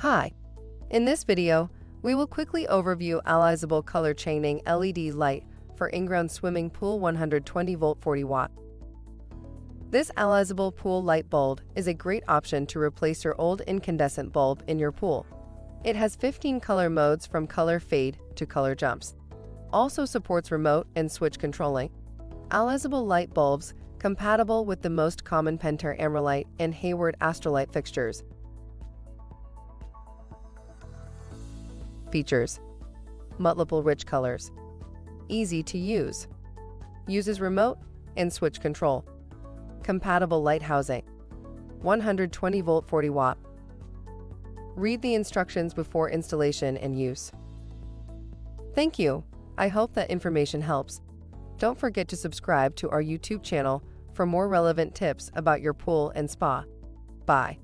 Hi, in this video, we will quickly overview Allisable Color Changning LED Light for Inground Swimming Pool 120-volt 40-watt. This Allisable Pool Light Bulb is a great option to replace your old incandescent bulb in your pool. It has 15 color modes from color fade to color jumps. Also supports remote and switch controlling. Allisable light bulbs compatible with the most common Pentair Amerlite and Hayward Astrolite fixtures. Features: Mutliple rich colors. Easy to use. Uses remote and switch control. Compatible light housing. 120-volt 40-watt. Read the instructions before installation and use. Thank you. I hope that information helps. Don't forget to subscribe to our YouTube channel for more relevant tips about your pool and spa. Bye.